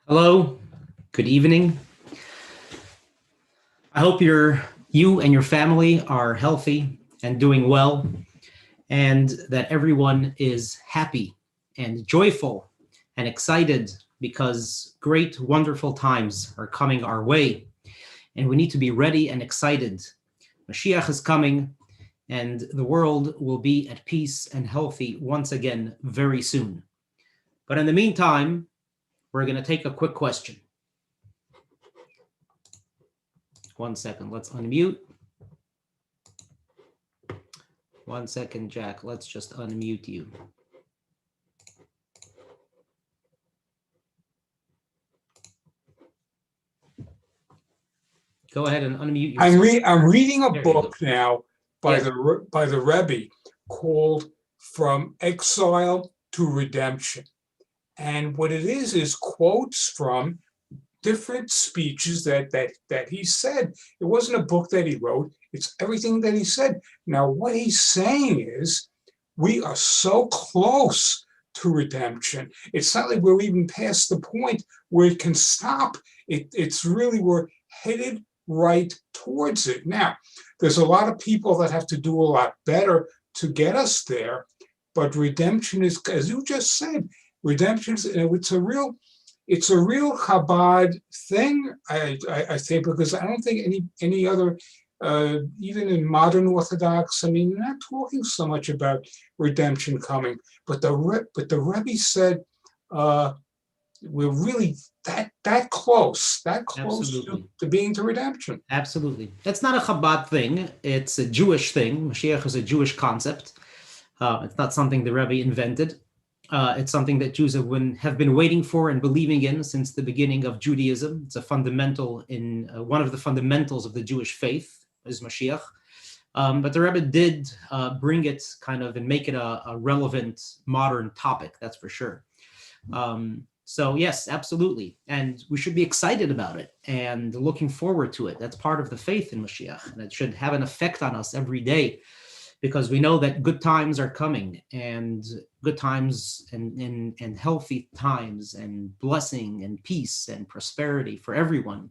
Hello, good evening. I hope you and your family are healthy and doing well, and that everyone is happy and joyful and excited because great, wonderful times are coming our way, and we need to be ready and excited. Mashiach is coming, and the world will be at peace and healthy once again very soon. But in the meantime, we're going to take a quick question. 1 second, let's unmute. 1 second, Jack, let's just unmute you. Go ahead and unmute yourself. I'm reading a There you book go. now by Yes. the Rebbe called From Exile to Redemption. And what it is quotes from different speeches that he said. It wasn't a book that he wrote, it's everything that he said. Now, what he's saying is we are so close to redemption. It's not like we're even past the point where it can stop. It's really, we're headed right towards it. Now, there's a lot of people that have to do a lot better to get us there, but redemption is, as you just said, redemption is, it's a real Chabad thing, I think, because I don't think any other, even in modern Orthodox, I mean, you're not talking so much about redemption coming, but the Rebbe said we're really that close to being to redemption. Absolutely. That's not a Chabad thing. It's a Jewish thing. Mashiach is a Jewish concept. It's not something the Rebbe invented. It's something that Jews have been waiting for and believing in since the beginning of Judaism. It's a fundamental in one of the fundamentals of the Jewish faith is Mashiach. But the Rebbe did bring it kind of and make it a relevant modern topic, that's for sure. So yes, absolutely. And we should be excited about it and looking forward to it. That's part of the faith in Mashiach. And it should have an effect on us every day because we know that good times are coming, and good times and healthy times and blessing and peace and prosperity for everyone.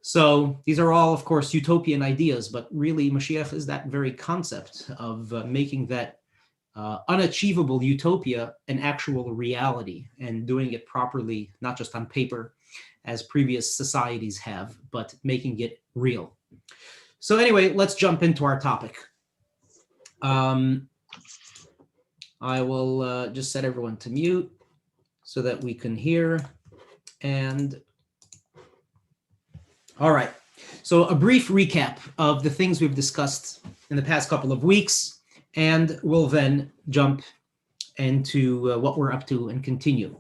So these are all, of course, utopian ideas, but really Mashiach is that very concept of making that unachievable utopia an actual reality and doing it properly, not just on paper as previous societies have, but making it real. So anyway, let's jump into our topic. I will just set everyone to mute so that we can hear. And all right. So a brief recap of the things we've discussed in the past couple of weeks, and we'll then jump into what we're up to and continue.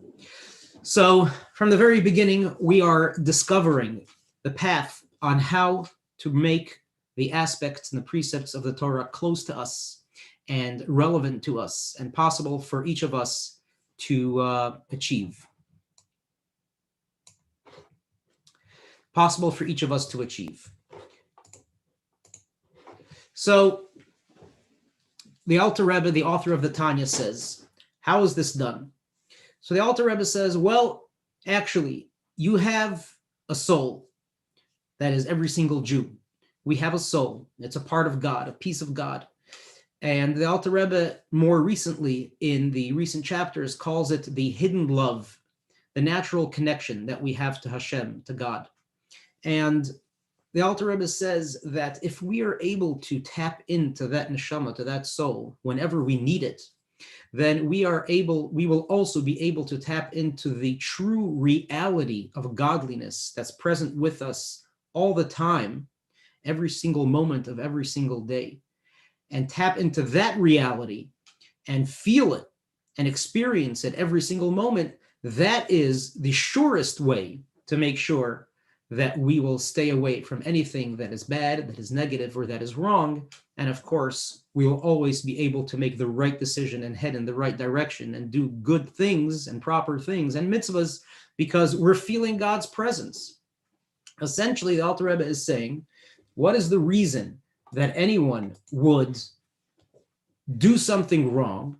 So from the very beginning, we are discovering the path on how to make the aspects and the precepts of the Torah close to us and relevant to us and possible for each of us to achieve. Possible for each of us to achieve. So the Alter Rebbe, the author of the Tanya, says, how is this done? So the Alter Rebbe says, well, actually, you have a soul. That is every single Jew. We have a soul. It's a part of God, a piece of God. And the Alter Rebbe, more recently, in the recent chapters, calls it the hidden love, the natural connection that we have to Hashem, to God. And the Alter Rebbe says that if we are able to tap into that neshama, to that soul, whenever we need it, then we will also be able to tap into the true reality of godliness that's present with us all the time, every single moment of every single day, and tap into that reality and feel it and experience it every single moment. That is the surest way to make sure that we will stay away from anything that is bad, that is negative, or that is wrong. And of course, we will always be able to make the right decision and head in the right direction and do good things and proper things and mitzvahs because we're feeling God's presence. Essentially, the Alter Rebbe is saying, what is the reason that anyone would do something wrong,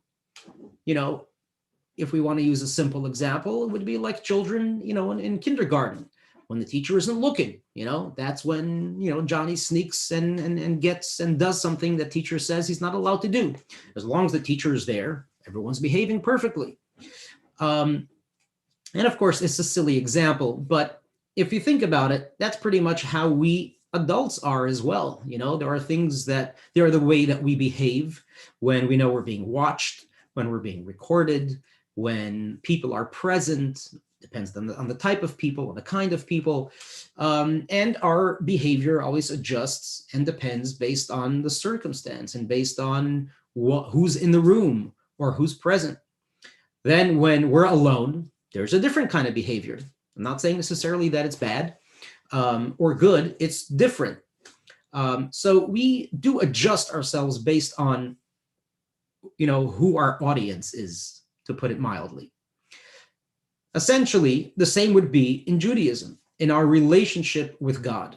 if we want to use a simple example, it would be like children, in kindergarten. When the teacher isn't looking, that's when, Johnny sneaks and gets and does something that teacher says he's not allowed to do. As long as the teacher is there, everyone's behaving perfectly. And of course, it's a silly example, but if you think about it, that's pretty much how we adults are as well. There are things there are the way that we behave when we know we're being watched, when we're being recorded, when people are present. Depends on the type of people, on the kind of people. And our behavior always adjusts and depends based on the circumstance and based on who's in the room or who's present. Then when we're alone, there's a different kind of behavior. I'm not saying necessarily that it's bad or good, it's different. So we do adjust ourselves based on, who our audience is, to put it mildly. Essentially, the same would be in Judaism, in our relationship with God.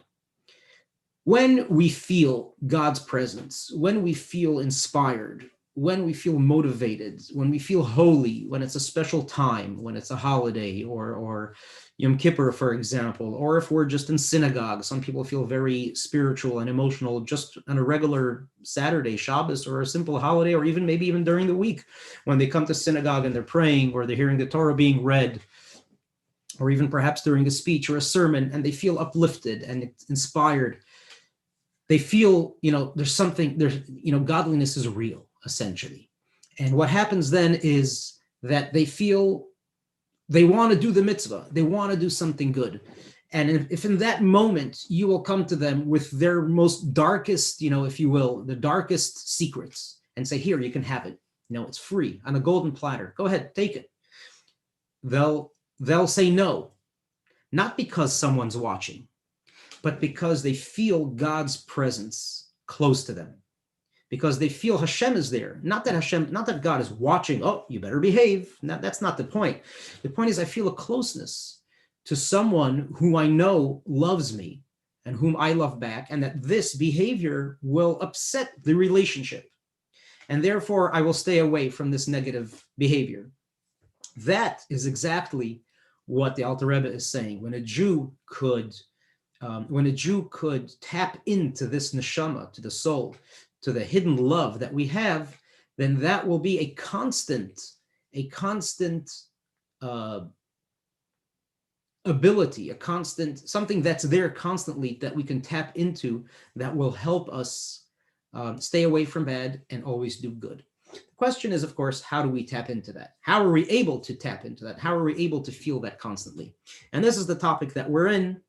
When we feel God's presence, when we feel inspired, when we feel motivated, when we feel holy, when it's a special time, when it's a holiday or Yom Kippur, for example, or if we're just in synagogue, some people feel very spiritual and emotional just on a regular Saturday, Shabbos, or a simple holiday, or maybe even during the week when they come to synagogue and they're praying or they're hearing the Torah being read, or even perhaps during a speech or a sermon, and they feel uplifted and inspired. They feel, godliness is real, essentially. And what happens then is that they feel they want to do the mitzvah. They want to do something good. And if in that moment you will come to them with their most darkest, if you will, the darkest secrets and say, here, you can have it. It's free on a golden platter. Go ahead, take it. They'll say no, not because someone's watching, but because they feel God's presence close to them. Because they feel Hashem is there. Not that God is watching, oh, you better behave. That's not the point. The point is I feel a closeness to someone who I know loves me and whom I love back, and that this behavior will upset the relationship. And therefore, I will stay away from this negative behavior. That is exactly what the Alter Rebbe is saying. When a Jew could tap into this neshama, to the soul, to the hidden love that we have, then that will be a constant ability, something that's there constantly that we can tap into, that will help us stay away from bad and always do good. The question is, of course, how do we tap into that? How are we able to tap into that? How are we able to feel that constantly? And this is the topic that we're in,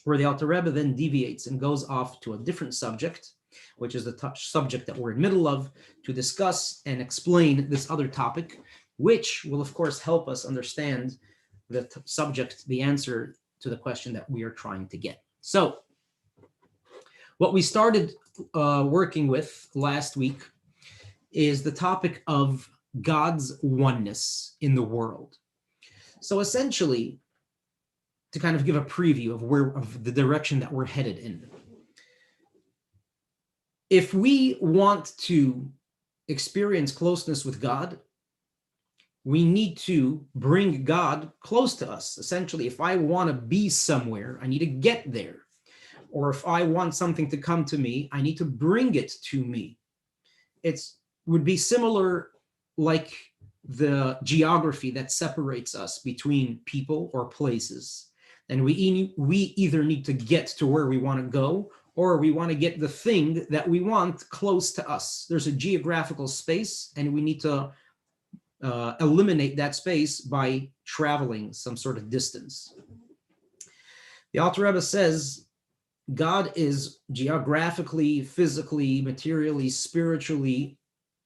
where the Alter Rebbe then deviates and goes off to a different subject, which is the subject that we're in the middle of, to discuss and explain this other topic, which will, of course, help us understand the subject, the answer to the question that we are trying to get. So what we started working with last week is the topic of God's oneness in the world. So essentially, to kind of give a preview of the direction that we're headed in. If we want to experience closeness with God, we need to bring God close to us. Essentially, if I want to be somewhere, I need to get there. Or if I want something to come to me, I need to bring it to me. It would be similar like the geography that separates us between people or places. And we either need to get to where we want to go, or we want to get the thing that we want close to us. There's a geographical space, and we need to eliminate that space by traveling some sort of distance. The Alter Rebbe says God is geographically, physically, materially, spiritually,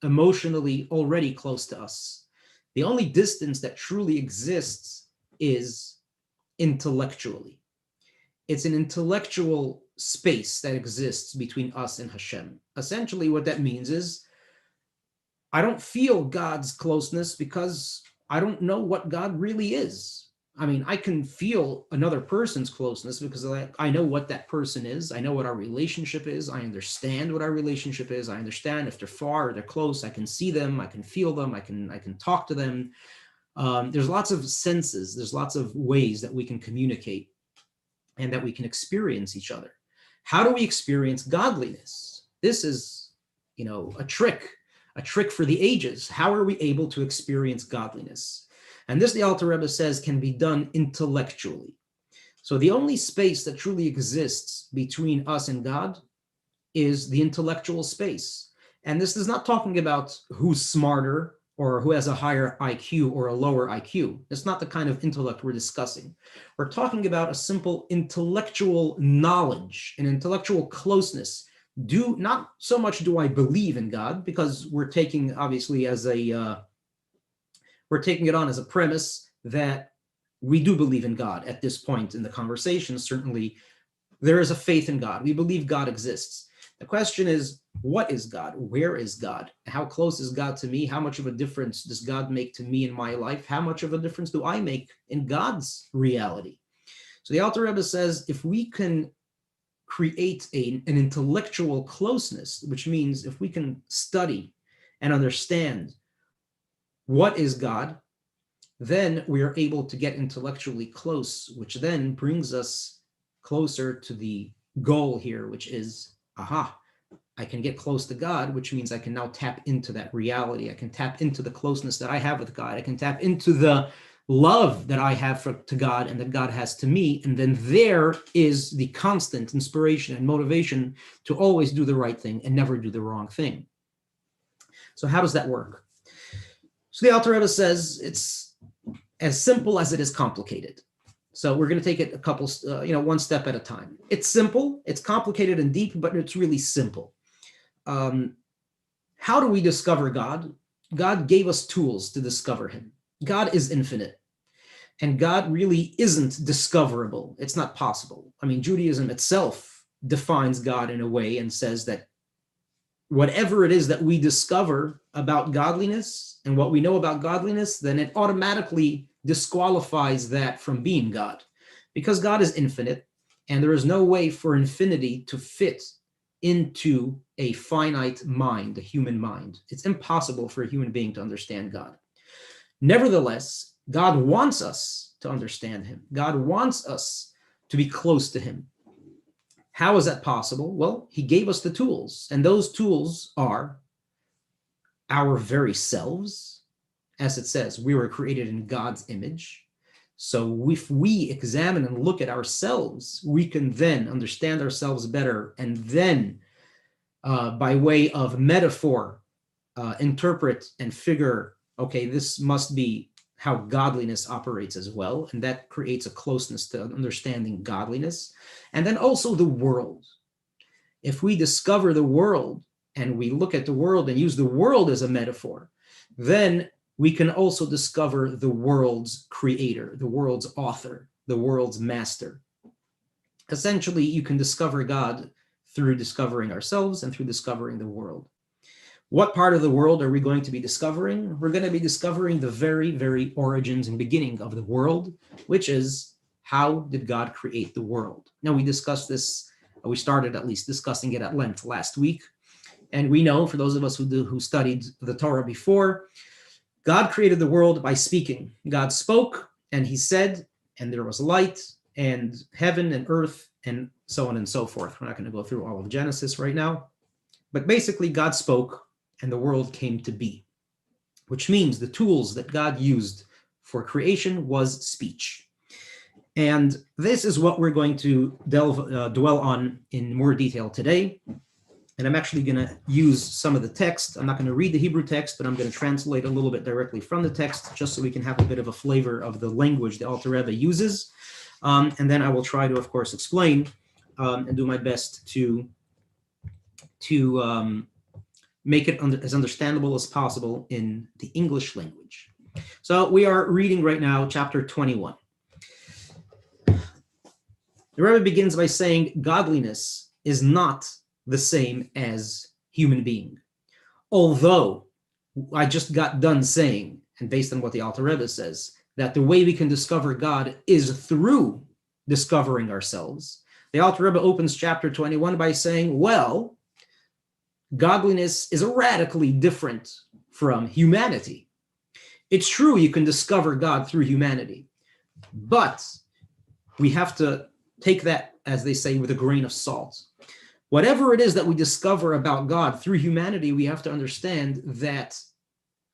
emotionally already close to us. The only distance that truly exists is intellectually. It's an intellectual space that exists between us and Hashem. Essentially, what that means is I don't feel God's closeness because I don't know what God really is. I mean, I can feel another person's closeness because I know what that person is. I know what our relationship is. I understand what our relationship is. I understand if they're far or they're close. I can see them. I can feel them. I can talk to them. There's lots of senses, there's lots of ways that we can communicate and that we can experience each other. How do we experience godliness? This is, a trick for the ages. How are we able to experience godliness? And this, the Alter Rebbe says, can be done intellectually. So the only space that truly exists between us and God is the intellectual space. And this is not talking about who's smarter or who has a higher IQ or a lower IQ. It's not the kind of intellect we're discussing. We're talking about a simple intellectual knowledge, an intellectual closeness. Not so much do I believe in God, because we're taking obviously we're taking it on as a premise that we do believe in God at this point in the conversation. Certainly there is a faith in God. We believe God exists. The question is, what is God? Where is God? How close is God to me? How much of a difference does God make to me in my life? How much of a difference do I make in God's reality? So the Alter Rebbe says, if we can create an intellectual closeness, which means if we can study and understand what is God, then we are able to get intellectually close, which then brings us closer to the goal here, which is, I can get close to God, which means I can now tap into that reality. I can tap into the closeness that I have with God. I can tap into the love that I have to God and that God has to me. And then there is the constant inspiration and motivation to always do the right thing and never do the wrong thing. So how does that work? So the Alter Rebbe says it's as simple as it is complicated. So we're going to take it a couple, one step at a time. It's simple, it's complicated and deep, but it's really simple. How do we discover God? God gave us tools to discover him. God is infinite, and God really isn't discoverable. It's not possible. I mean, Judaism itself defines God in a way and says that whatever it is that we discover about godliness and what we know about godliness, then it automatically disqualifies that from being God, because God is infinite and there is no way for infinity to fit into a finite mind, a human mind. It's impossible for a human being to understand God. Nevertheless, God wants us to understand him. God wants us to be close to him. How is that possible? Well, he gave us the tools, and those tools are our very selves. As it says, we were created in God's image. So if we examine and look at ourselves, we can then understand ourselves better, and then by way of metaphor, interpret and figure, okay, this must be how godliness operates as well. And that creates a closeness to understanding godliness. And then also the world. If we discover the world and we look at the world and use the world as a metaphor, then we can also discover the world's creator, the world's author, the world's master. Essentially, you can discover God through discovering ourselves and through discovering the world. What part of the world are we going to be discovering? We're going to be discovering the very, very origins and beginning of the world, which is, how did God create the world? Now, we discussed this, we started at least discussing it at length last week. And we know, for those of us who studied the Torah before, God created the world by speaking. God spoke and he said, and there was light and heaven and earth and so on and so forth. We're not going to go through all of Genesis right now, but basically God spoke and the world came to be, which means the tools that God used for creation was speech. And this is what we're going to dwell on in more detail today. And I'm actually going to use some of the text. I'm not going to read the Hebrew text, but I'm going to translate a little bit directly from the text, just so we can have a bit of a flavor of the language the Alter Rebbe uses. And then I will try to, of course, explain and do my best to make it as understandable as possible in the English language. So we are reading right now chapter 21. The Rebbe begins by saying, godliness is not the same as human being. Although I just got done saying, and based on what the Alter Rebbe says, that the way we can discover God is through discovering ourselves, the Alter Rebbe opens chapter 21 by saying, well, godliness is radically different from humanity. It's true you can discover God through humanity, but we have to take that, as they say, with a grain of salt. Whatever it is that we discover about God through humanity, we have to understand that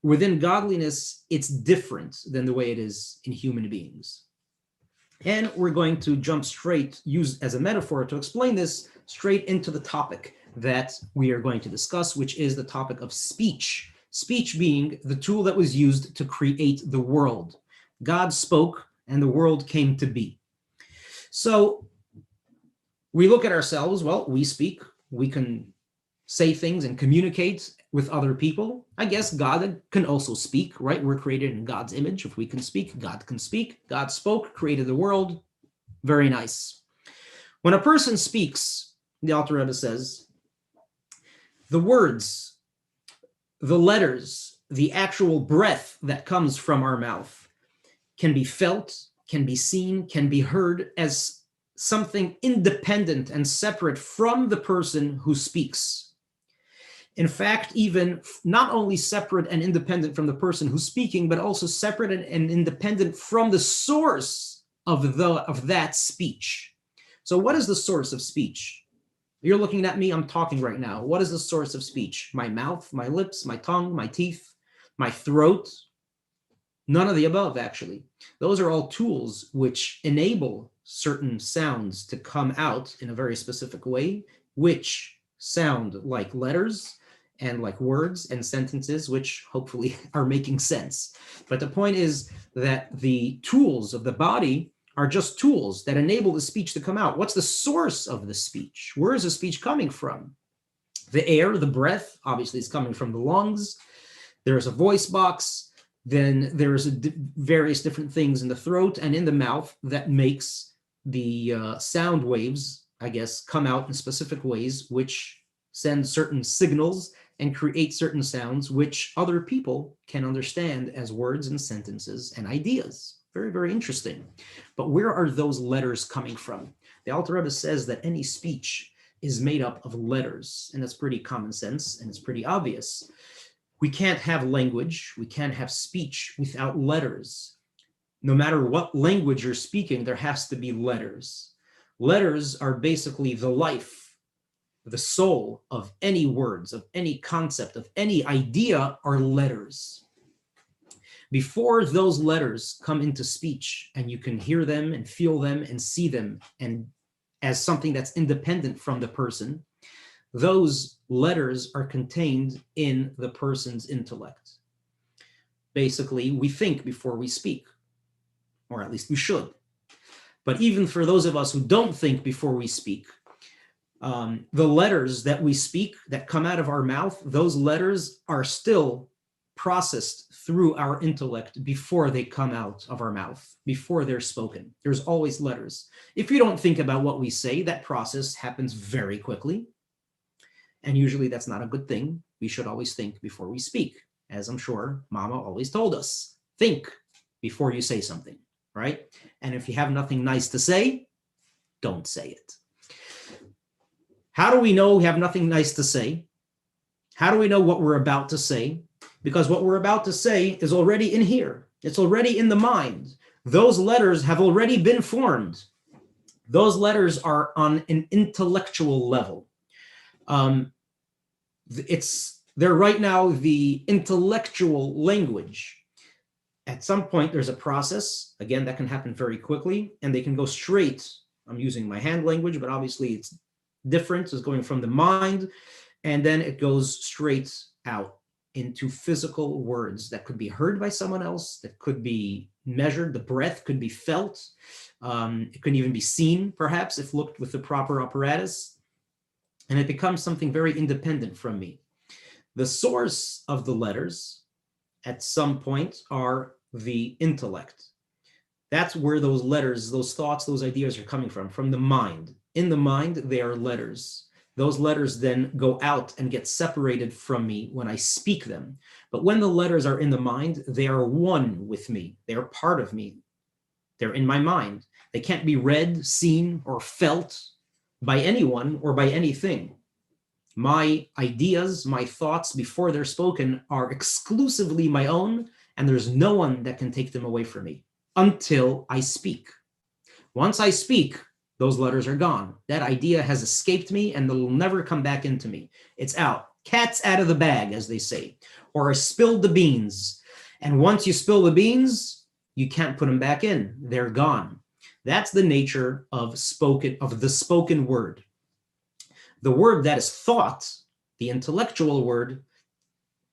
within godliness, it's different than the way it is in human beings. And we're going to jump straight, use as a metaphor to explain this, straight into the topic that we are going to discuss, which is the topic of speech. Speech being the tool that was used to create the world. God spoke and the world came to be. So we look at ourselves, well, we speak, we can say things and communicate with other people. I guess God can also speak, right? We're created in God's image. If we can speak, God can speak. God spoke, created the world. Very nice. When a person speaks, the Alter Rebbe says, the words, the letters, the actual breath that comes from our mouth can be felt, can be seen, can be heard as something independent and separate from the person who speaks. In fact, even not only separate and independent from the person who's speaking, but also separate and independent from the source of that speech. So what is the source of speech? You're looking at me, I'm talking right now. What is the source of speech? My mouth, my lips, my tongue, my teeth, my throat? None of the above, actually. Those are all tools which enable certain sounds to come out in a very specific way, which sound like letters and like words and sentences, which hopefully are making sense. But the point is that the tools of the body are just tools that enable the speech to come out. What's the source of the speech? Where is the speech coming from? The air, the breath, obviously is coming from the lungs. There's a voice box. Then there's various different things in the throat and in the mouth that makes the sound waves, I guess, come out in specific ways, which send certain signals and create certain sounds which other people can understand as words and sentences and ideas. Very, very interesting. But where are those letters coming from? The Alter Rebbe says that any speech is made up of letters, and that's pretty common sense, and it's pretty obvious. We can't have language, we can't have speech without letters. No matter what language you're speaking, there has to be letters. Letters are basically the life, the soul of any words, of any concept, of any idea are letters. Before those letters come into speech and you can hear them and feel them and see them and as something that's independent from the person, those letters are contained in the person's intellect. Basically, we think before we speak, or at least we should. But even for those of us who don't think before we speak, the letters that we speak that come out of our mouth, those letters are still processed through our intellect before they come out of our mouth, before they're spoken. There's always letters. If you don't think about what we say, that process happens very quickly. And usually that's not a good thing. We should always think before we speak, as I'm sure Mama always told us. Think before you say something, right? And if you have nothing nice to say, don't say it. How do we know we have nothing nice to say? How do we know what we're about to say? Because what we're about to say is already in here. It's already in the mind. Those letters have already been formed. Those letters are on an intellectual level. They're right now the intellectual language. At some point, there's a process, again, that can happen very quickly, and they can go straight. I'm using my hand language, but obviously it's different. It's going from the mind, and then it goes straight out into physical words that could be heard by someone else, that could be measured. The breath could be felt. It could even be seen, perhaps, if looked with the proper apparatus. And it becomes something very independent from me. The source of the letters at some point are the intellect. That's where those letters, those thoughts, those ideas are coming from the mind. In the mind, they are letters. Those letters then go out and get separated from me when I speak them. But when the letters are in the mind, they are one with me. They are part of me. They're in my mind. They can't be read, seen, or felt by anyone or by anything. My ideas, my thoughts before they're spoken are exclusively my own, and there's no one that can take them away from me until I speak. Once I speak, those letters are gone. That idea has escaped me and it'll never come back into me. It's out. Cat's out of the bag, as they say. Or I spilled the beans. And once you spill the beans, you can't put them back in. They're gone. That's the nature of the spoken word. The word that is thought, the intellectual word,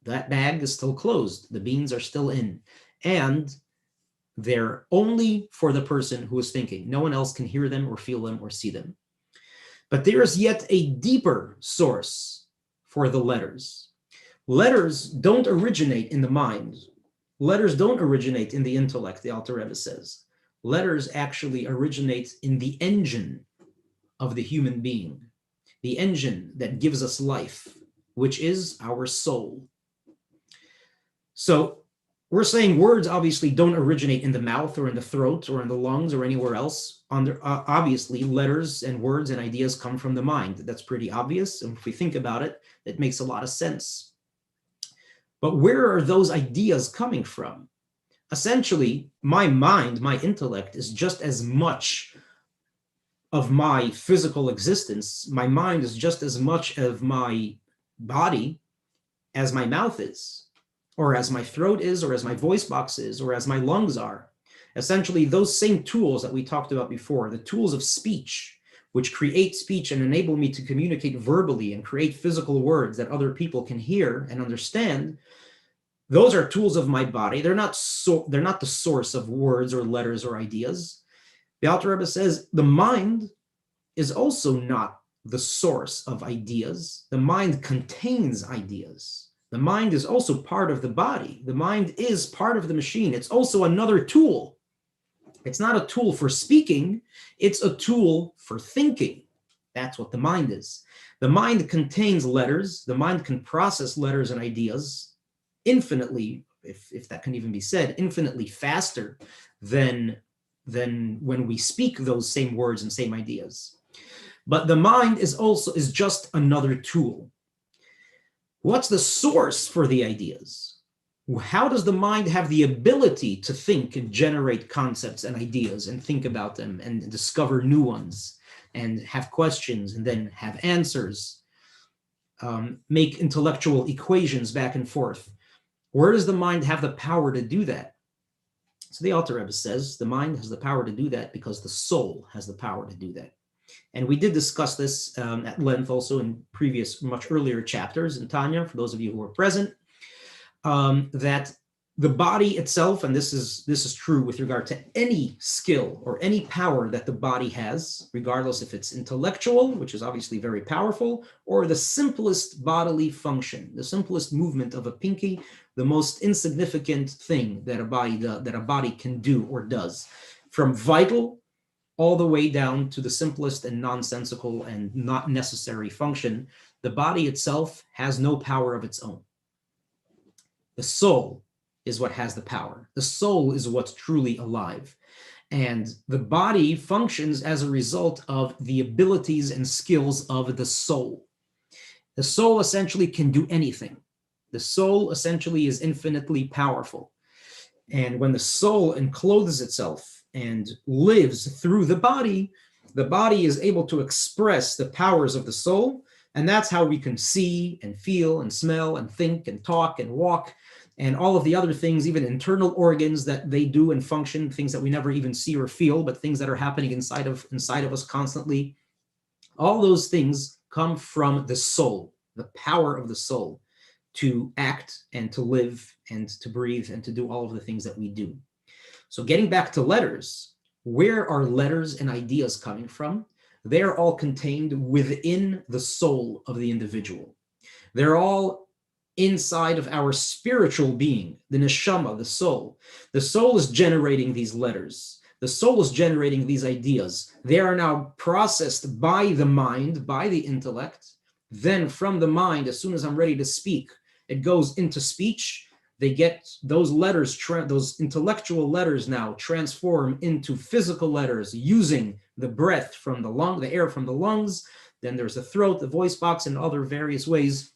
that bag is still closed. The beans are still in. And they're only for the person who is thinking. No one else can hear them or feel them or see them. But there is yet a deeper source for the letters. Letters don't originate in the mind. Letters don't originate in the intellect, the Alter Rebbe says. Letters actually originate in the engine of the human being, the engine that gives us life, which is our soul. So we're saying words obviously don't originate in the mouth or in the throat or in the lungs or anywhere else. Obviously, letters and words and ideas come from the mind. That's pretty obvious. And if we think about it, it makes a lot of sense. But where are those ideas coming from? Essentially, my mind, my intellect, is just as much of my physical existence. My mind is just as much of my body as my mouth is, or as my throat is, or as my voice box is, or as my lungs are. Essentially, those same tools that we talked about before, the tools of speech, which create speech and enable me to communicate verbally and create physical words that other people can hear and understand, those are tools of my body. They're not the source of words or letters or ideas. The Alter Rebbe says the mind is also not the source of ideas. The mind contains ideas. The mind is also part of the body. The mind is part of the machine. It's also another tool. It's not a tool for speaking. It's a tool for thinking. That's what the mind is. The mind contains letters. The mind can process letters and ideas infinitely, if that can even be said, infinitely faster than when we speak those same words and same ideas. But the mind is just another tool. What's the source for the ideas? How does the mind have the ability to think and generate concepts and ideas and think about them and discover new ones and have questions and then have answers, make intellectual equations back and forth? Where does the mind have the power to do that? So the Alter Rebbe says the mind has the power to do that because the soul has the power to do that. And we did discuss this at length also in previous, much earlier chapters in Tanya, for those of you who were present, that the body itself, and this is true with regard to any skill or any power that the body has, regardless if it's intellectual, which is obviously very powerful, or the simplest bodily function, the simplest movement of a pinky, the most insignificant thing that a body can do or does, from vital all the way down to the simplest and nonsensical and not necessary function, the body itself has no power of its own. The soul is what has the power. The soul is what's truly alive. And the body functions as a result of the abilities and skills of the soul. The soul essentially can do anything. The soul essentially is infinitely powerful. And when the soul encloses itself and lives through the body is able to express the powers of the soul. And that's how we can see and feel and smell and think and talk and walk and all of the other things, even internal organs that they do and function, things that we never even see or feel, but things that are happening inside of us constantly. All those things come from the soul, the power of the soul to act and to live and to breathe and to do all of the things that we do. So getting back to letters, where are letters and ideas coming from? They're all contained within the soul of the individual. They're all inside of our spiritual being, the neshama, the soul. The soul is generating these letters. The soul is generating these ideas. They are now processed by the mind, by the intellect. Then from the mind, as soon as I'm ready to speak, it goes into speech. They get those letters, those intellectual letters now transform into physical letters using the breath from the lung, the air from the lungs. Then there's the throat, the voice box, and other various ways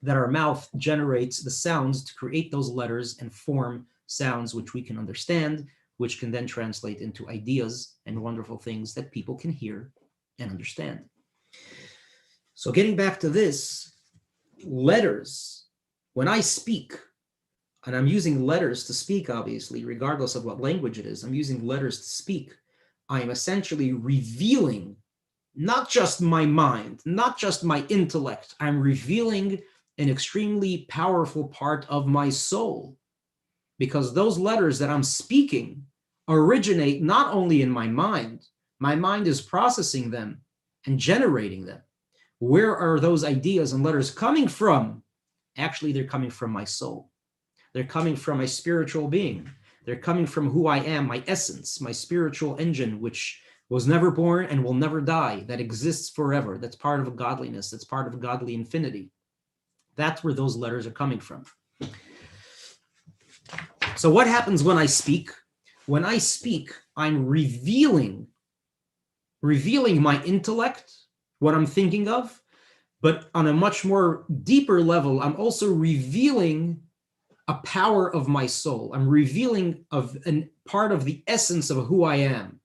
that our mouth generates the sounds to create those letters and form sounds which we can understand, which can then translate into ideas and wonderful things that people can hear and understand. So getting back to this, letters, when I speak, and I'm using letters to speak, obviously, regardless of what language it is, I'm using letters to speak. I am essentially revealing not just my mind, not just my intellect, I'm revealing an extremely powerful part of my soul, because those letters that I'm speaking originate not only in my mind is processing them and generating them. Where are those ideas and letters coming from? Actually, they're coming from my soul. They're coming from my spiritual being. They're coming from who I am, my essence, my spiritual engine, which was never born and will never die, that exists forever. That's part of godliness. That's part of godly infinity. That's where those letters are coming from. So what happens when I speak? When I speak, I'm revealing my intellect, what I'm thinking of, but on a much more deeper level, I'm also revealing a power of my soul. I'm revealing of a part of the essence of who I am,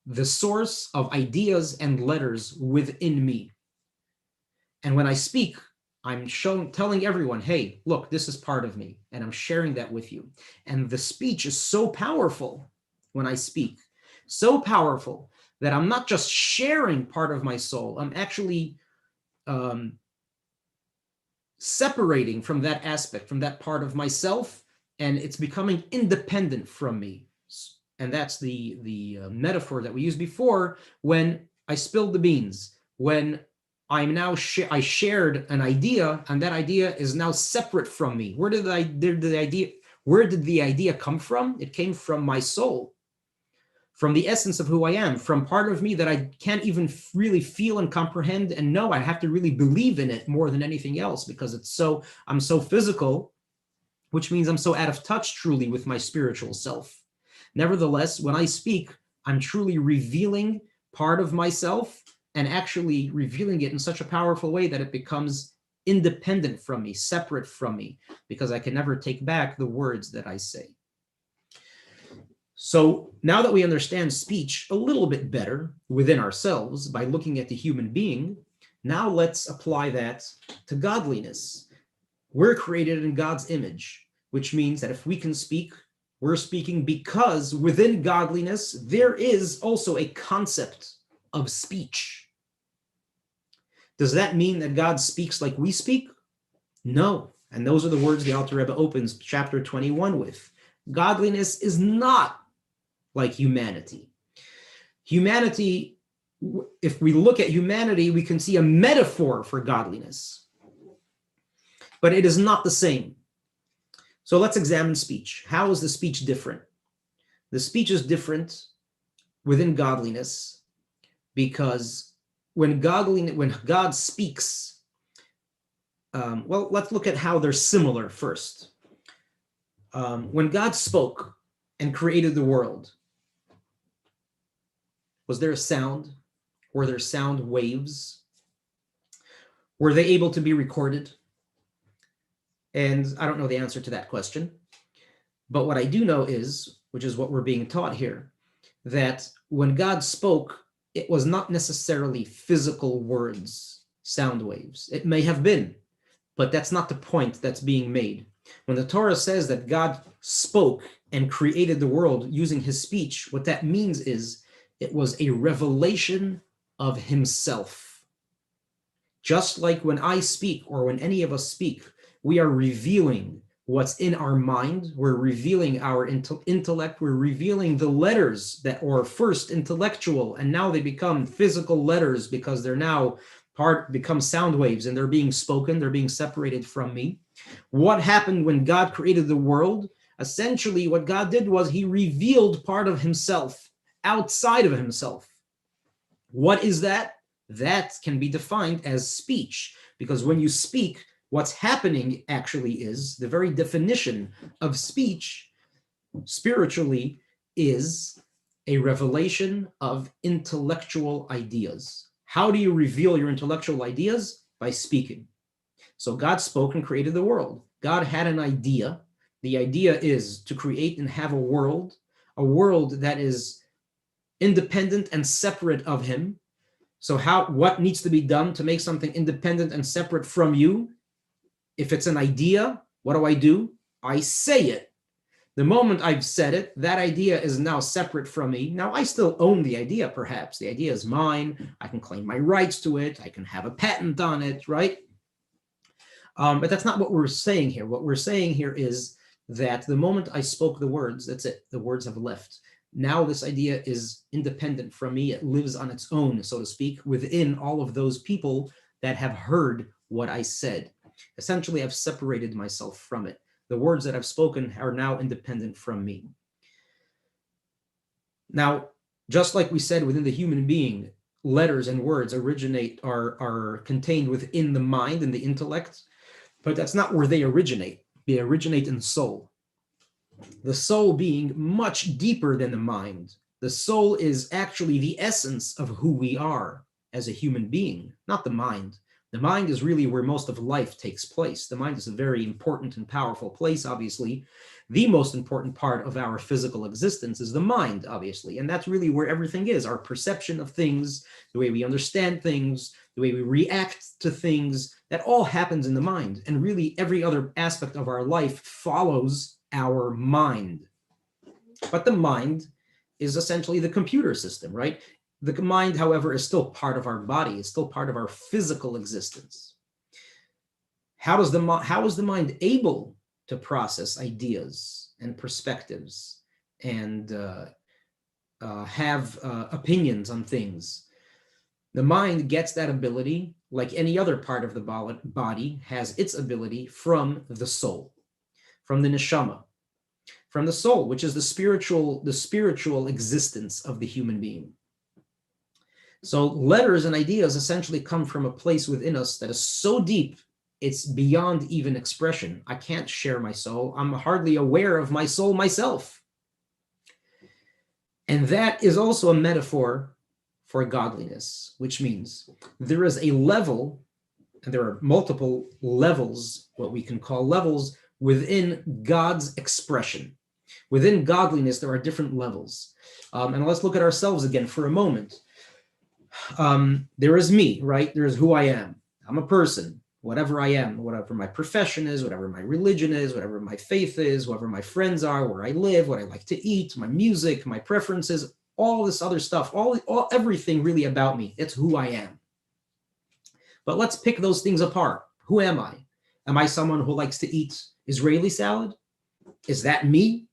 the source of ideas and letters within me. And when I speak, I'm telling everyone, hey, look, this is part of me, and I'm sharing that with you. And the speech is so powerful when I speak, so powerful that I'm not just sharing part of my soul, I'm actually separating from that aspect, from that part of myself, and it's becoming independent from me. And that's the metaphor that we used before when I spilled the beans, when I'm now I shared an idea, and that idea is now separate from me. Where did the idea come from? It came from my soul, from the essence of who I am, from part of me that I can't even really feel and comprehend and know. I have to really believe in it more than anything else, because I'm so physical, which means I'm so out of touch truly with my spiritual self. Nevertheless, when I speak, I'm truly revealing part of myself, and actually revealing it in such a powerful way that it becomes independent from me, separate from me, because I can never take back the words that I say. So now that we understand speech a little bit better within ourselves by looking at the human being, now let's apply that to godliness. We're created in God's image, which means that if we can speak, we're speaking because within godliness, there is also a concept of speech. Does that mean that God speaks like we speak? No. And those are the words the Alter Rebbe opens chapter 21 with. Godliness is not like humanity. Humanity, if we look at humanity, we can see a metaphor for godliness, but it is not the same. So let's examine speech. How is the speech different? The speech is different within godliness because when God speaks, well, let's look at how they're similar first. When God spoke and created the world, was there a sound? Were there sound waves? Were they able to be recorded? And I don't know the answer to that question. But what I do know is, which is what we're being taught here, that when God spoke, it was not necessarily physical words, sound waves. It may have been, but that's not the point that's being made. When the Torah says that God spoke and created the world using his speech, what that means is it was a revelation of himself. Just like when I speak, or when any of us speak, we are revealing what's in our mind. We're revealing our intellect. We're revealing the letters that were first intellectual, and now they become physical letters because they're now become sound waves, and they're being spoken. They're being separated from me. What happened when God created the world? Essentially, what God did was he revealed part of himself outside of himself. What is that? That can be defined as speech, because when you speak, what's happening actually is the very definition of speech spiritually is a revelation of intellectual ideas. How do you reveal your intellectual ideas? By speaking. So God spoke and created the world. God had an idea. The idea is to create and have a world that is independent and separate of him. So what needs to be done to make something independent and separate from you? If it's an idea, what do? I say it. The moment I've said it, that idea is now separate from me. Now, I still own the idea, perhaps. The idea is mine. I can claim my rights to it. I can have a patent on it, right? But that's not what we're saying here. What we're saying here is that the moment I spoke the words, that's it. The words have left. Now this idea is independent from me. It lives on its own, so to speak, within all of those people that have heard what I said. Essentially, I've separated myself from it. The words that I've spoken are now independent from me. Now, just like we said within the human being, letters and words are contained within the mind and the intellect, but that's not where they originate. They originate in soul. The soul being much deeper than the mind. The soul is actually the essence of who we are as a human being, not the mind. The mind is really where most of life takes place. The mind is a very important and powerful place, obviously. The most important part of our physical existence is the mind, obviously. And that's really where everything is. Our perception of things, the way we understand things, the way we react to things, that all happens in the mind. And really every other aspect of our life follows our mind. But the mind is essentially the computer system, right? The mind, however, is still part of our body. It's still part of our physical existence. How is the mind able to process ideas and perspectives and have opinions on things? The mind gets that ability, like any other part of the body has its ability, from the soul, from the neshama, from the soul, which is the spiritual existence of the human being. So letters and ideas essentially come from a place within us that is so deep, it's beyond even expression. I can't share my soul. I'm hardly aware of my soul myself. And that is also a metaphor for godliness, which means there is a level, and there are multiple levels, what we can call levels, within God's expression. Within godliness, there are different levels. And let's look at ourselves again for a moment. There is me, right? There is who I am. I'm a person, whatever I am, whatever my profession is, whatever my religion is, whatever my faith is, whoever my friends are, where I live, what I like to eat, my music, my preferences, all this other stuff, everything really about me. It's who I am. But let's pick those things apart. Who am I? Am I someone who likes to eat Israeli salad? Is that me?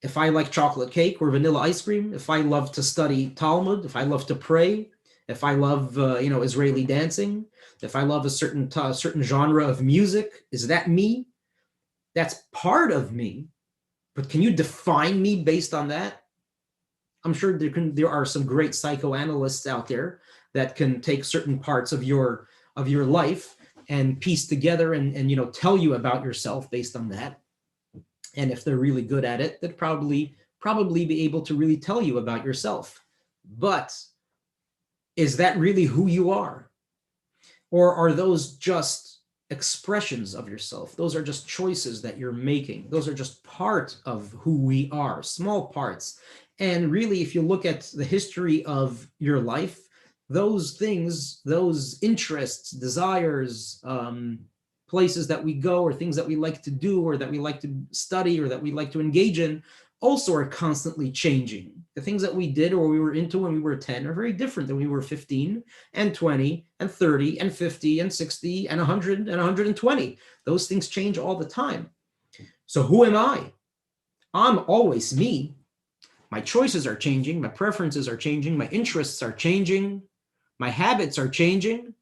If I like chocolate cake or vanilla ice cream, if I love to study Talmud, if I love to pray, if I love Israeli dancing, if I love a certain genre of music, is that me? That's part of me. But can you define me based on that? I'm sure there are some great psychoanalysts out there that can take certain parts of your life and piece together and tell you about yourself based on that. And if they're really good at it, they'd probably be able to really tell you about yourself. But is that really who you are? Or are those just expressions of yourself? Those are just choices that you're making. Those are just part of who we are, small parts. And really, if you look at the history of your life, those things, those interests, desires, places that we go, or things that we like to do, or that we like to study, or that we like to engage in, also are constantly changing. The things that we did or we were into when we were 10 are very different than we were 15 and 20 and 30 and 50 and 60 and 100 and 120. Those things change all the time. So who am I? I'm always me. My choices are changing. My preferences are changing. My interests are changing. My habits are changing.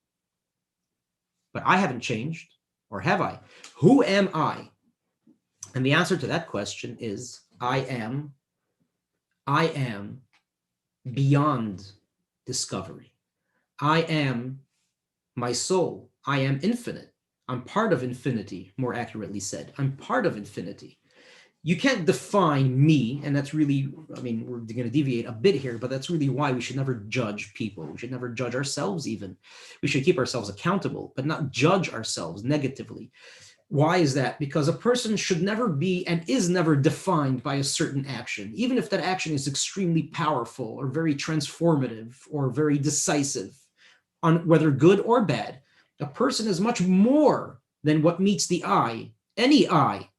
But I haven't changed. Or have I? Who am I? And the answer to that question is I am beyond discovery. I am my soul. I am infinite. I'm part of infinity, more accurately said. I'm part of infinity. you can't define me, and that's really, I mean, we're going to deviate a bit here, but that's really why we should never judge people. We should never judge ourselves even. We should keep ourselves accountable, but not judge ourselves negatively. Why is that? Because a person should never be and is never defined by a certain action, even if that action is extremely powerful or very transformative or very decisive, on whether good or bad. A person is much more than what meets the eye, any eye.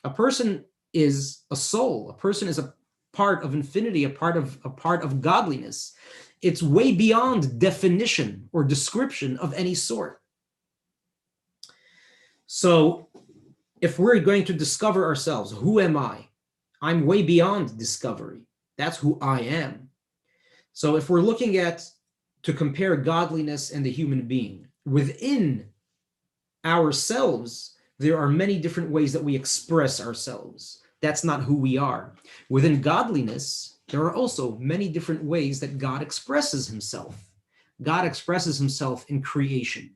A person is a soul. A person is a part of infinity, a part of godliness. It's way beyond definition or description of any sort. So if we're going to discover ourselves, who am I? I'm way beyond discovery. That's who I am. So if we're looking at to compare godliness and the human being, within ourselves, there are many different ways that we express ourselves. That's not who we are. Within godliness, there are also many different ways that God expresses himself. God expresses himself in creation.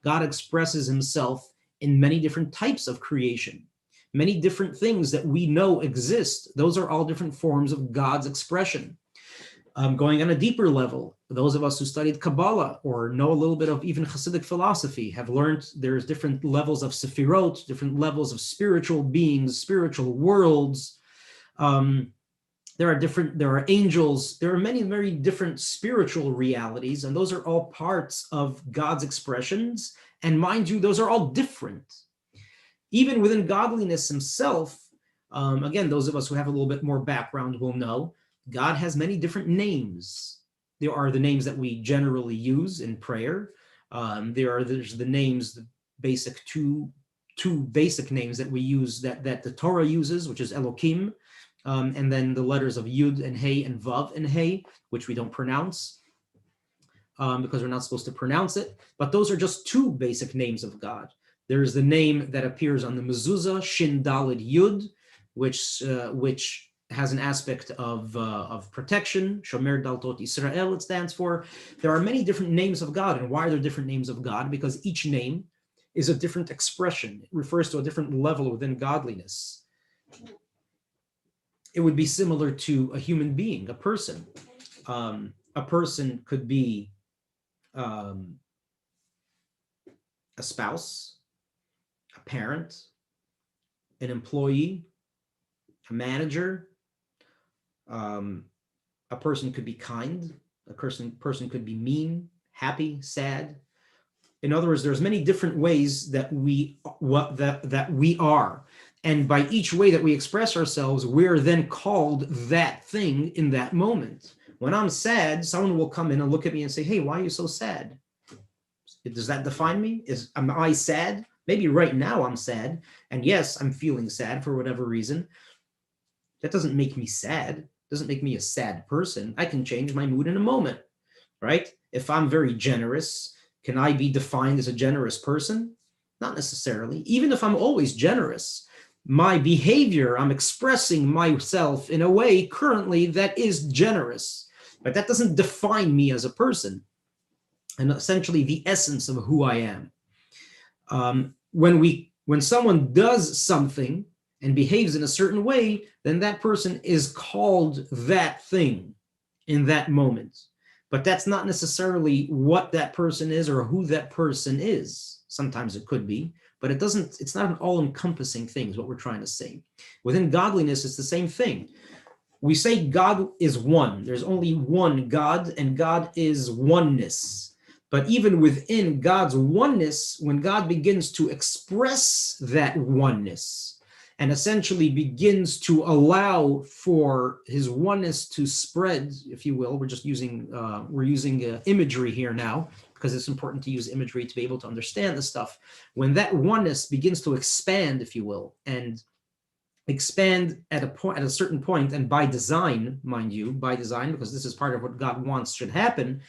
God expresses himself in many different types of creation. Many different things that we know exist. Those are all different forms of God's expression. Going on a deeper level, those of us who studied Kabbalah or know a little bit of even Hasidic philosophy have learned there's different levels of Sefirot, different levels of spiritual beings, spiritual worlds. There are angels. There are many very different spiritual realities, and those are all parts of God's expressions. And mind you, those are all different. Even within godliness himself, again, those of us who have a little bit more background will know, God has many different names. There are the names that we generally use in prayer. There's the names, the basic two basic names that we use that the Torah uses, which is Elohim, and then the letters of Yud and Hey and Vav and Hey, which we don't pronounce because we're not supposed to pronounce it. But those are just two basic names of God. There's the name that appears on the mezuzah, Shin Daled Yud, which has an aspect of protection, Shomer Daltot Yisrael, it stands for. There are many different names of God. And why are there different names of God? Because each name is a different expression. It refers to a different level within godliness. It would be similar to a human being, a person. A person could be a spouse, a parent, an employee, a manager. A person could be kind. A person could be mean, happy, sad. In other words, there's many different ways that we are. And by each way that we express ourselves, we're then called that thing in that moment. When I'm sad, someone will come in and look at me and say, hey, why are you so sad? Does that define me? Am I sad? Maybe right now I'm sad. And yes, I'm feeling sad for whatever reason. That doesn't make me sad. It doesn't make me a sad person. I can change my mood in a moment, right? If I'm very generous, can I be defined as a generous person? Not necessarily. Even if I'm always generous, my behavior, I'm expressing myself in a way currently that is generous, but that doesn't define me as a person and essentially the essence of who I am. When someone does something and behaves in a certain way, then that person is called that thing in that moment. But that's not necessarily what that person is or who that person is. Sometimes it could be, but it's not an all-encompassing thing is what we're trying to say. Within godliness, it's the same thing. We say God is one. There's only one God, and God is oneness. But even within God's oneness, when God begins to express that oneness and essentially begins to allow for his oneness to spread, if you will, we're using imagery here now, because it's important to use imagery to be able to understand the stuff. When that oneness begins to expand, if you will, and expand at a certain point, and by design, mind you, by design, because this is part of what God wants should happen,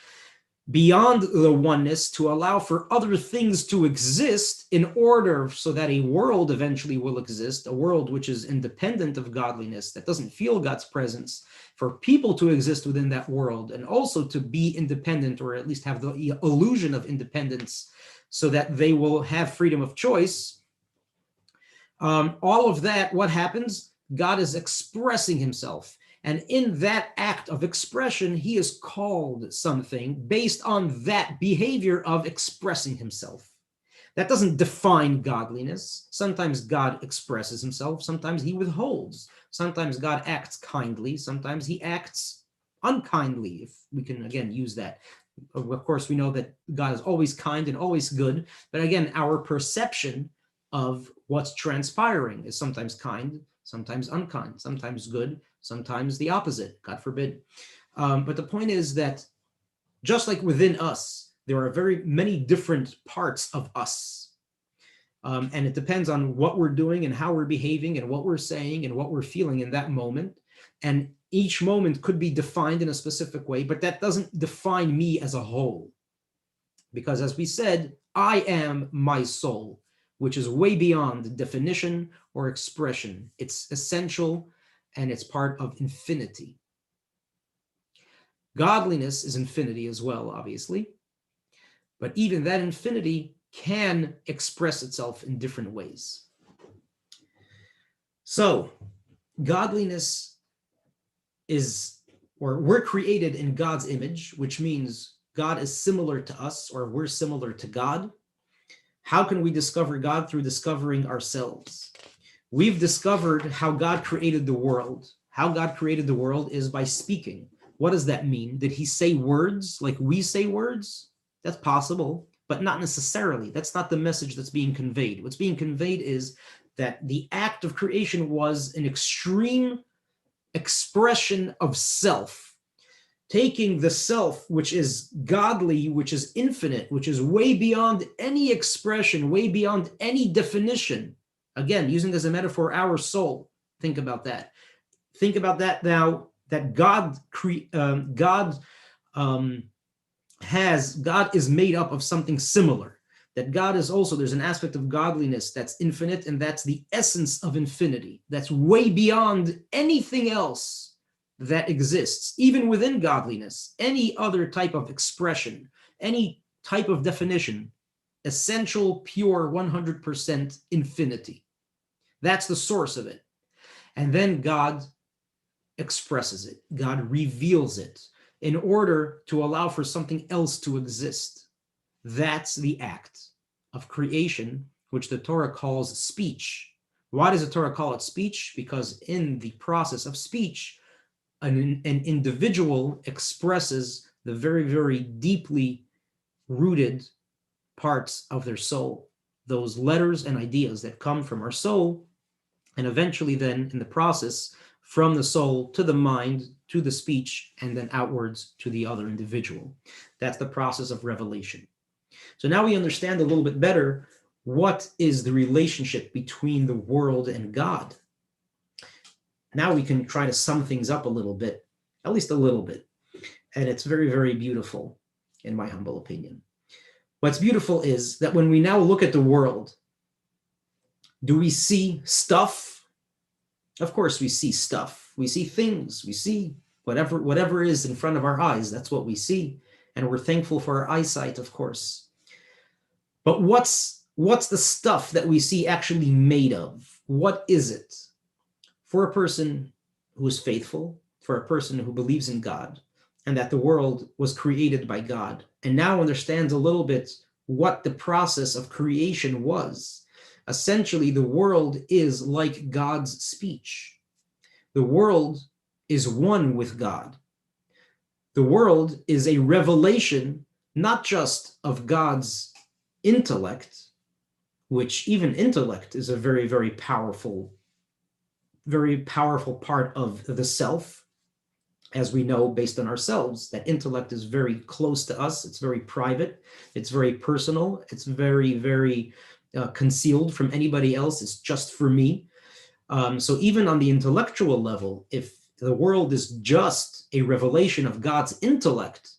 beyond the oneness to allow for other things to exist in order so that a world eventually will exist, a world which is independent of godliness, that doesn't feel God's presence, for people to exist within that world and also to be independent, or at least have the illusion of independence so that they will have freedom of choice. All of that, what happens? God is expressing himself. And in that act of expression, he is called something based on that behavior of expressing himself. That doesn't define godliness. Sometimes God expresses himself. Sometimes he withholds. Sometimes God acts kindly. Sometimes he acts unkindly, if we can, again, use that. Of course, we know that God is always kind and always good. But again, our perception of what's transpiring is sometimes kind, sometimes unkind, sometimes good, sometimes the opposite, God forbid. But the point is that just like within us, there are very many different parts of us. And it depends on what we're doing and how we're behaving and what we're saying and what we're feeling in that moment. And each moment could be defined in a specific way, but that doesn't define me as a whole. Because as we said, I am my soul, which is way beyond definition or expression. It's essential and it's part of infinity. Godliness is infinity as well, obviously. But even that infinity can express itself in different ways. So, godliness is, or we're created in God's image, which means God is similar to us, or we're similar to God. How can we discover God? Through discovering ourselves. We've discovered how God created the world. How God created the world is by speaking. What does that mean? Did he say words like we say words? That's possible, but not necessarily. That's not the message that's being conveyed. What's being conveyed is that the act of creation was an extreme expression of self, taking the self, which is godly, which is infinite, which is way beyond any expression, way beyond any definition. Again, using as a metaphor, our soul. Think about that. Think about that now, that God is made up of something similar. That God is also, there's an aspect of godliness that's infinite, and that's the essence of infinity. That's way beyond anything else that exists, even within godliness, any other type of expression, any type of definition, essential, pure, 100% infinity. That's the source of it. And then God expresses it. God reveals it in order to allow for something else to exist. That's the act of creation, which the Torah calls speech. Why does the Torah call it speech? Because in the process of speech, an individual expresses the very, very deeply rooted parts of their soul, those letters and ideas that come from our soul, and eventually then in the process from the soul to the mind, to the speech, and then outwards to the other individual. That's the process of revelation. So now we understand a little bit better what is the relationship between the world and God. Now we can try to sum things up a little bit, at least a little bit. And it's very, very beautiful, in my humble opinion. What's beautiful is that when we now look at the world, do we see stuff? Of course we see stuff. We see things. We see whatever is in front of our eyes. That's what we see. And we're thankful for our eyesight, of course. But what's the stuff that we see actually made of? What is it? For a person who is faithful, for a person who believes in God, and that the world was created by God, and now understands a little bit what the process of creation was. Essentially, the world is like God's speech. The world is one with God. The world is a revelation, not just of God's intellect, which even intellect is a very, very powerful part of the self, as we know based on ourselves, that intellect is very close to us. It's very private. It's very personal. It's very, very concealed from anybody else. It's just for me. So even on the intellectual level, if the world is just a revelation of God's intellect,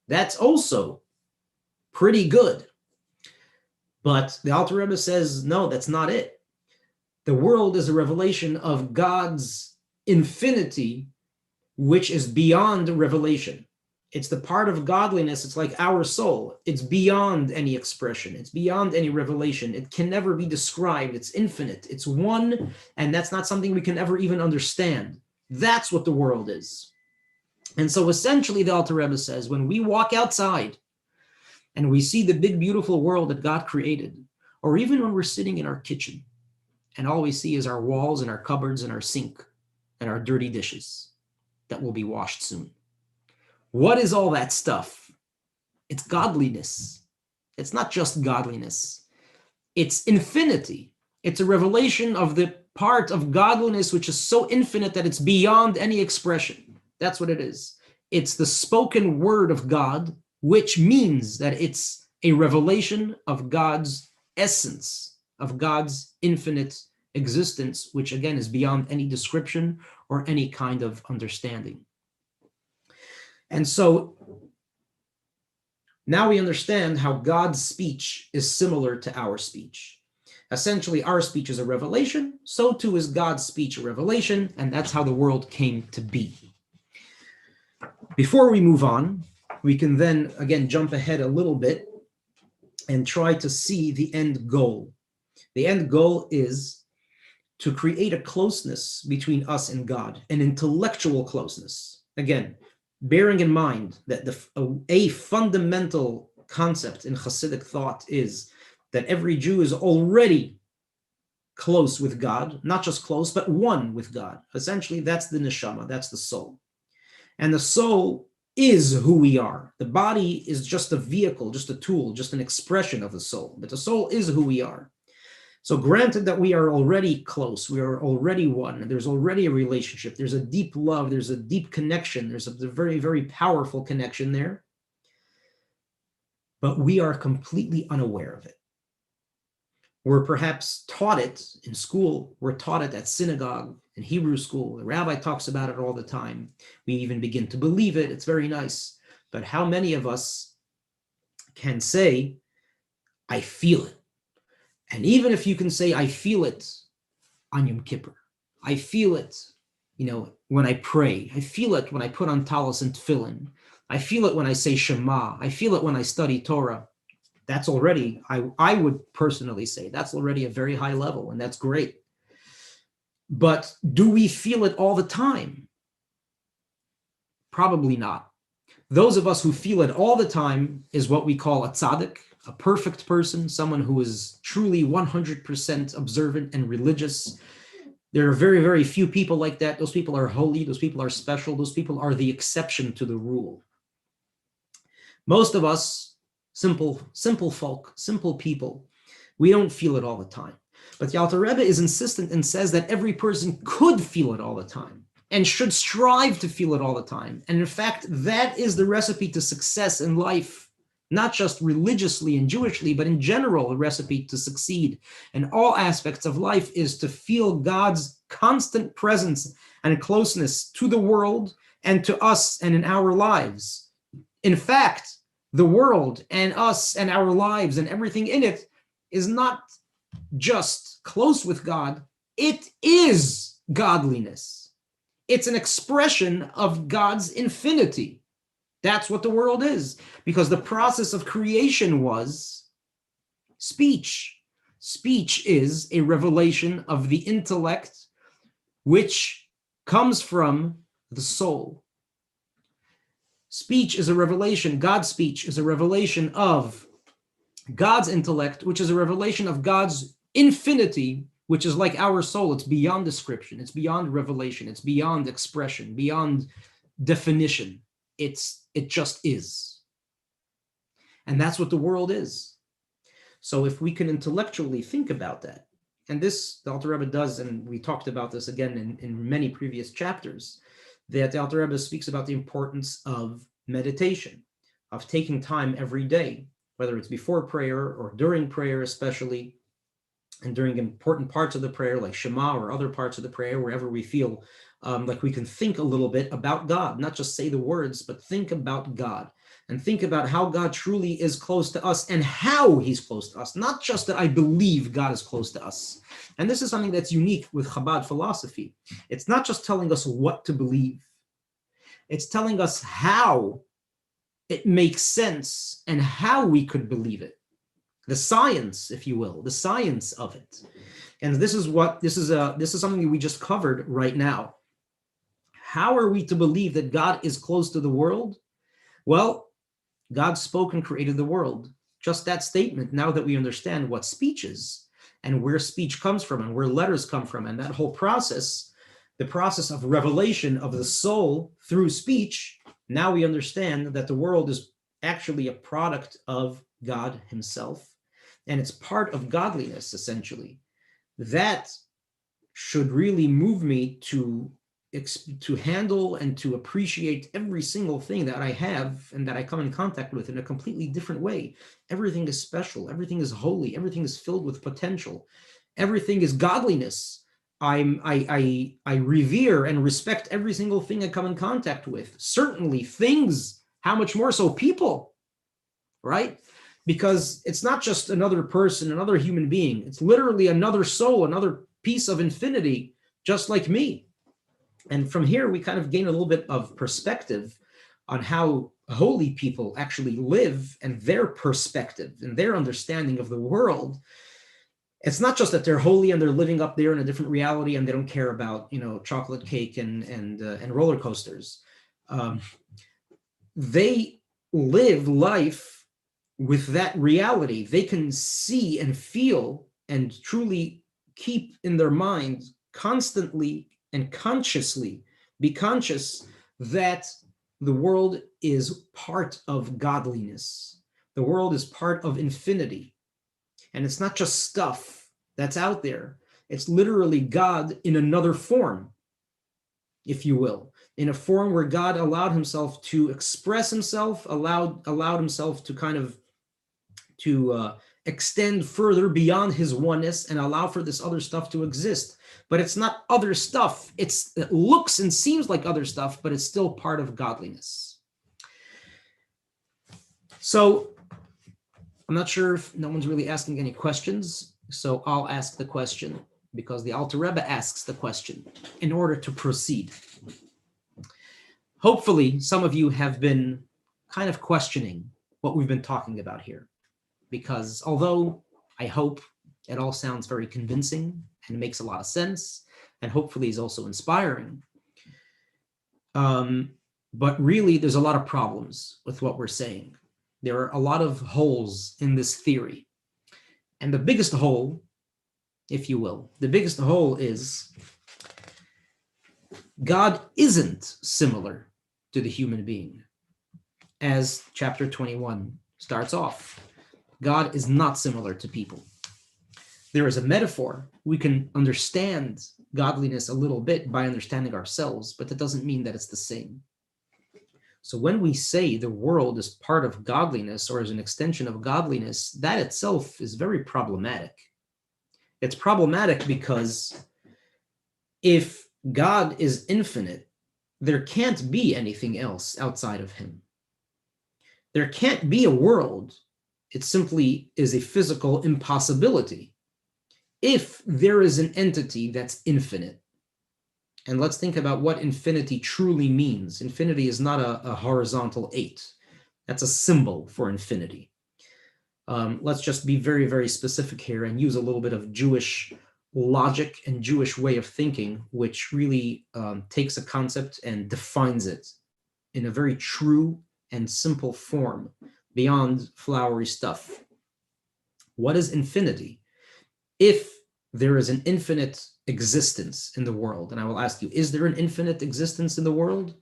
that's also pretty good. But the Alter Rebbe says, no, that's not it. The world is a revelation of God's infinity, which is beyond revelation. It's the part of godliness. It's like our soul. It's beyond any expression. It's beyond any revelation. It can never be described. It's infinite. It's one, and that's not something we can ever even understand. That's what the world is. And so essentially the Alter Rebbe says, when we walk outside and we see the big, beautiful world that God created, or even when we're sitting in our kitchen and all we see is our walls and our cupboards and our sink and our dirty dishes that will be washed soon. What is all that stuff? It's godliness. It's not just godliness. It's infinity. It's a revelation of the part of godliness which is so infinite that it's beyond any expression. That's what it is. It's the spoken word of God, which means that it's a revelation of God's essence, of God's infinite existence, which again is beyond any description or any kind of understanding. And so now we understand how God's speech is similar to our speech. Essentially, our speech is a revelation, so too is God's speech a revelation, and that's how the world came to be. Before we move on, we can then again jump ahead a little bit and try to see the end goal. The end goal is to create a closeness between us and God, an intellectual closeness. Again, bearing in mind that a fundamental concept in Hasidic thought is that every Jew is already close with God, not just close, but one with God. Essentially, that's the neshama, that's the soul. And the soul is who we are. The body is just a vehicle, just a tool, just an expression of the soul, but the soul is who we are. So granted that we are already close, we are already one, there's already a relationship, there's a deep love, there's a deep connection, there's a very, very powerful connection there, but we are completely unaware of it. We're perhaps taught it in school, we're taught it at synagogue, in Hebrew school, the rabbi talks about it all the time, we even begin to believe it, it's very nice, but how many of us can say, I feel it? And even if you can say, I feel it on Yom Kippur, I feel it, when I pray, I feel it when I put on talis and tefillin, I feel it when I say Shema, I feel it when I study Torah. That's already, I would personally say, that's already a very high level, and that's great. But do we feel it all the time? Probably not. Those of us who feel it all the time is what we call a tzaddik, a perfect person, someone who is truly 100% observant and religious. There are very, very few people like that. Those people are holy. Those people are special. Those people are the exception to the rule. Most of us, simple folk, simple people, we don't feel it all the time. But the Alter Rebbe is insistent and says that every person could feel it all the time and should strive to feel it all the time. And in fact, that is the recipe to success in life. Not just religiously and Jewishly, but in general, a recipe to succeed in all aspects of life is to feel God's constant presence and closeness to the world and to us and in our lives. In fact, the world and us and our lives and everything in it is not just close with God, it is godliness. It's an expression of God's infinity. That's what the world is, because the process of creation was speech. Speech is a revelation of the intellect, which comes from the soul. Speech is a revelation, God's speech is a revelation of God's intellect, which is a revelation of God's infinity, which is like our soul. It's beyond description, it's beyond revelation, it's beyond expression, beyond definition. It just is. And that's what the world is. So if we can intellectually think about that, and this the Alter Rebbe does, and we talked about this again in many previous chapters, that the Alter Rebbe speaks about the importance of meditation, of taking time every day, whether it's before prayer or during prayer especially, and during important parts of the prayer like Shema or other parts of the prayer, wherever we feel like we can think a little bit about God, not just say the words, but think about God and think about how God truly is close to us and how he's close to us, not just that I believe God is close to us. And this is something that's unique with Chabad philosophy. It's not just telling us what to believe. It's telling us how it makes sense and how we could believe it. The science, if you will, the science of it. And this is something we just covered right now. How are we to believe that God is close to the world? Well, God spoke and created the world. Just that statement, now that we understand what speech is and where speech comes from and where letters come from, and that whole process, the process of revelation of the soul through speech, now we understand that the world is actually a product of God himself, and it's part of godliness, essentially. That should really move me to handle and to appreciate every single thing that I have and that I come in contact with in a completely different way. Everything is special. Everything is holy. Everything is filled with potential. Everything is godliness. I revere and respect every single thing I come in contact with. Certainly things, how much more so people, right? Because it's not just another person, another human being. It's literally another soul, another piece of infinity, just like me. And from here, we kind of gain a little bit of perspective on how holy people actually live and their perspective and their understanding of the world. It's not just that they're holy and they're living up there in a different reality and they don't care about, chocolate cake and roller coasters. They live life with that reality. They can see and feel and truly keep in their mind constantly and consciously be conscious that the world is part of godliness. The world is part of infinity. And it's not just stuff that's out there. It's literally God in another form, if you will, in a form where God allowed himself to express himself, allowed himself to kind of extend further beyond his oneness and allow for this other stuff to exist. But it's not other stuff. It looks and seems like other stuff, but it's still part of godliness. So I'm not sure if no one's really asking any questions, so I'll ask the question because the Alter Rebbe asks the question in order to proceed. Hopefully, some of you have been kind of questioning what we've been talking about here, because although I hope it all sounds very convincing and makes a lot of sense, and hopefully is also inspiring, but really there's a lot of problems with what we're saying. There are a lot of holes in this theory. And the biggest hole, if you will, the biggest hole is God isn't similar to the human being. As chapter 21 starts off, God is not similar to people. There is a metaphor. We can understand godliness a little bit by understanding ourselves, but that doesn't mean that it's the same. So when we say the world is part of godliness or is an extension of godliness, that itself is very problematic. It's problematic because if God is infinite, there can't be anything else outside of him. There can't be a world. It simply is a physical impossibility. If there is an entity that's infinite, and let's think about what infinity truly means. Infinity is not a horizontal 8. That's a symbol for infinity. Let's just be very, very specific here and use a little bit of Jewish logic and Jewish way of thinking, which really takes a concept and defines it in a very true and simple form beyond flowery stuff. What is infinity? If there is an infinite existence in the world, and I will ask you, is there an infinite existence in the world?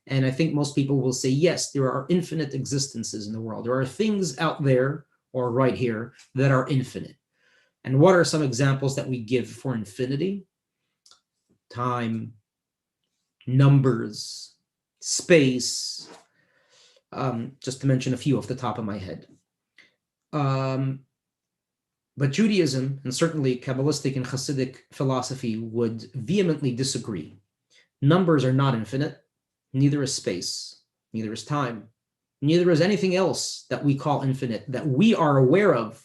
And I think most people will say, yes, there are infinite existences in the world. There are things out there or right here that are infinite. And what are some examples that we give for infinity? Time, numbers, space, just to mention a few off the top of my head. But Judaism, and certainly Kabbalistic and Hasidic philosophy, would vehemently disagree. Numbers are not infinite, neither is space, neither is time, neither is anything else that we call infinite, that we are aware of.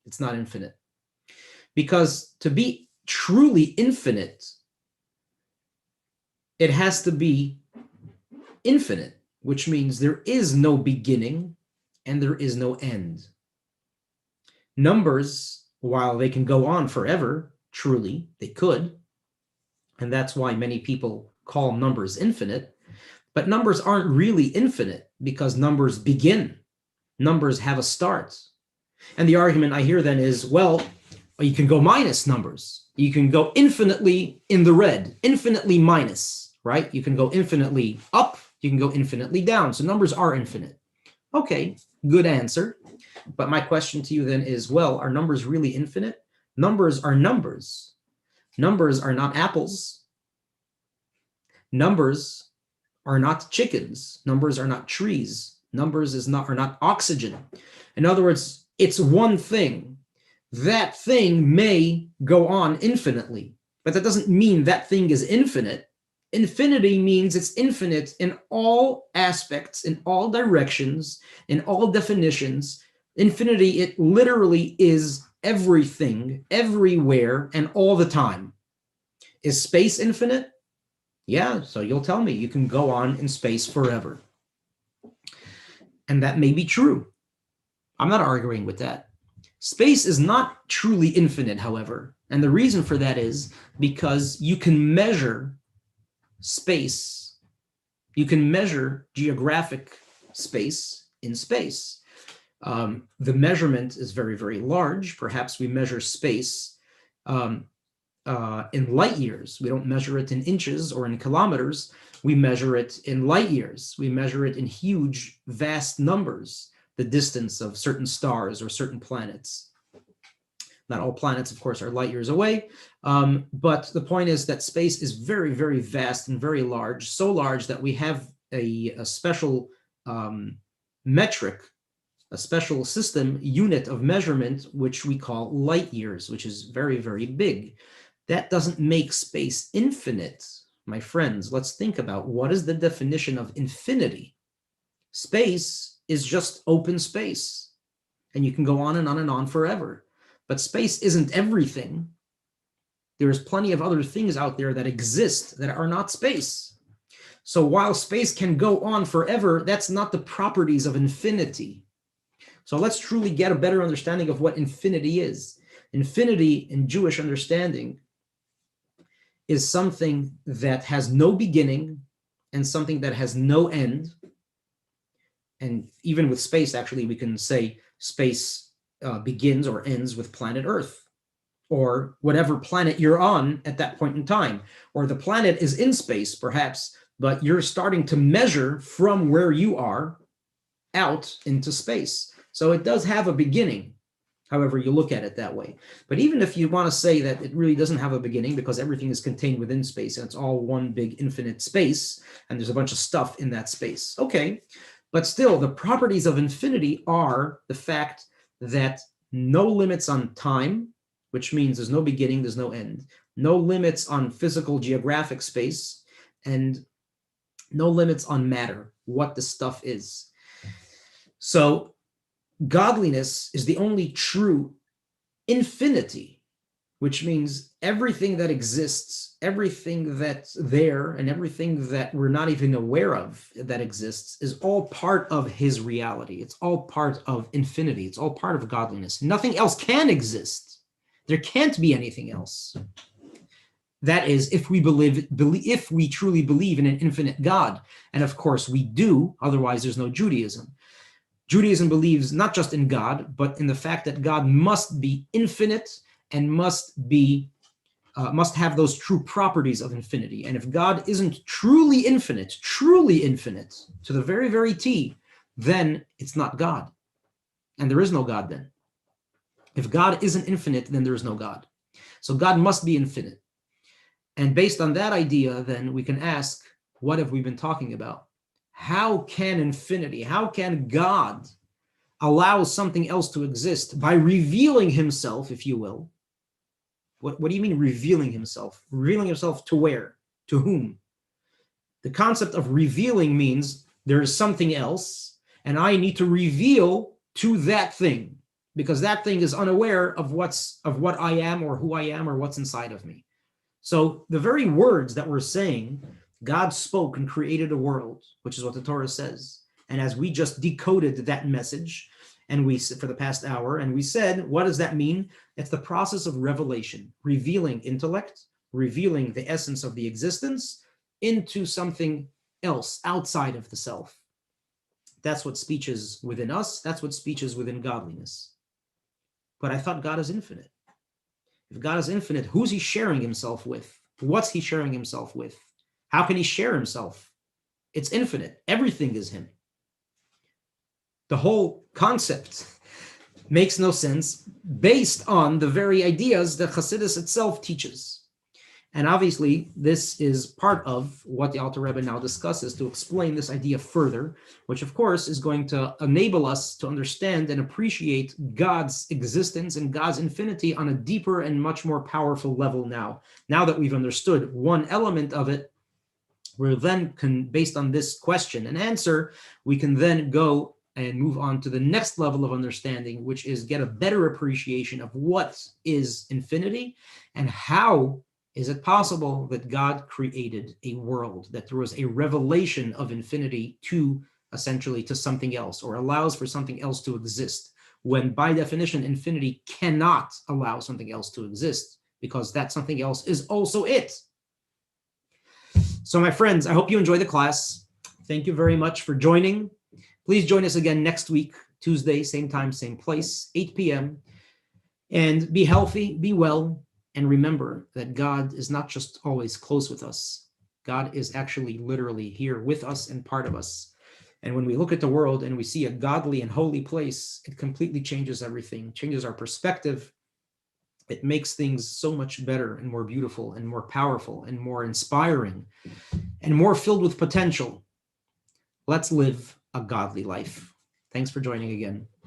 It's not infinite. Because to be truly infinite, it has to be infinite. which means there is no beginning and there is no end. Numbers, while they can go on forever, truly, they could, and that's why many people call numbers infinite, but numbers aren't really infinite because numbers begin. Numbers have a start. And the argument I hear then is, well, you can go minus numbers. You can go infinitely in the red, infinitely minus, right? You can go infinitely up, you can go infinitely down. So numbers are infinite. Okay, good answer. But my question to you then is, well, are numbers really infinite? Numbers are numbers. Numbers are not apples. Numbers are not chickens. Numbers are not trees. Numbers are not oxygen. In other words, it's one thing. That thing may go on infinitely, but that doesn't mean that thing is infinite. Infinity means it's infinite in all aspects, in all directions, in all definitions. Infinity, it literally is everything, everywhere, and all the time. Is space infinite? Yeah, so you'll tell me you can go on in space forever. And that may be true. I'm not arguing with that. Space is not truly infinite, however. And the reason for that is because you can measure space. You can measure geographic space in space. The measurement is very, very large. Perhaps we measure space in light years. We don't measure it in inches or in kilometers. We measure it in light years. We measure it in huge, vast numbers, the distance of certain stars or certain planets. Not all planets, of course, are light years away. But the point is that space is very, very vast and very large, so large that we have a special metric, a special system unit of measurement, which we call light years, which is very, very big. That doesn't make space infinite. My friends, let's think about what is the definition of infinity. Space is just open space, and you can go on and on and on forever. But space isn't everything. There's plenty of other things out there that exist that are not space. So while space can go on forever, that's not the properties of infinity. So let's truly get a better understanding of what infinity is. Infinity in Jewish understanding is something that has no beginning and something that has no end. And even with space, actually, we can say space begins or ends with planet Earth, or whatever planet you're on at that point in time. Or the planet is in space, perhaps, but you're starting to measure from where you are out into space. So it does have a beginning, however you look at it that way. But even if you want to say that it really doesn't have a beginning because everything is contained within space and it's all one big infinite space and there's a bunch of stuff in that space, okay. But still, the properties of infinity are the fact that no limits on time, which means there's no beginning, there's no end, no limits on physical geographic space, and no limits on matter, what the stuff is. So godliness is the only true infinity, which means everything that exists, everything that's there, and everything that we're not even aware of that exists is all part of his reality. It's all part of infinity. It's all part of godliness. Nothing else can exist. There can't be anything else. That is, if we truly believe in an infinite God. And of course we do, otherwise there's no Judaism. Judaism believes not just in God, but in the fact that God must be infinite and must have those true properties of infinity. And if God isn't truly infinite to the very, very T, then it's not God. And there is no God then. If God isn't infinite, then there is no God. So God must be infinite. And based on that idea, then we can ask, what have we been talking about? How can infinity, how can God allow something else to exist by revealing himself, if you will? What do you mean revealing himself? Revealing himself to where? To whom? The concept of revealing means there is something else, and I need to reveal to that thing, because that thing is unaware of what I am or who I am or what's inside of me. So the very words that we're saying God spoke and created a world, which is what the Torah says. And as we just decoded that message, and we for the past hour, and we said, what does that mean? It's the process of revelation, revealing intellect, revealing the essence of the existence into something else outside of the self. That's what speech is within us. That's what speech is within godliness. But I thought God is infinite. If God is infinite, who's he sharing himself with? What's he sharing himself with? How can he share himself? It's infinite. Everything is him. The whole concept makes no sense based on the very ideas that Hasidus itself teaches. And obviously, this is part of what the Alter Rebbe now discusses to explain this idea further, which of course is going to enable us to understand and appreciate God's existence and God's infinity on a deeper and much more powerful level now. Now that we've understood one element of it, we're then, based on this question and answer, we can then go and move on to the next level of understanding, which is get a better appreciation of what is infinity and how is it possible that God created a world, that there was a revelation of infinity to essentially to something else, or allows for something else to exist, when by definition, infinity cannot allow something else to exist, because that something else is also it. So my friends, I hope you enjoy the class. Thank you very much for joining. Please join us again next week, Tuesday, same time, same place, 8 p.m. And be healthy, be well, and remember that God is not just always close with us. God is actually literally here with us and part of us. And when we look at the world and we see a godly and holy place, it completely changes everything, changes our perspective. It makes things so much better and more beautiful and more powerful and more inspiring and more filled with potential. Let's live a godly life. Thanks for joining again.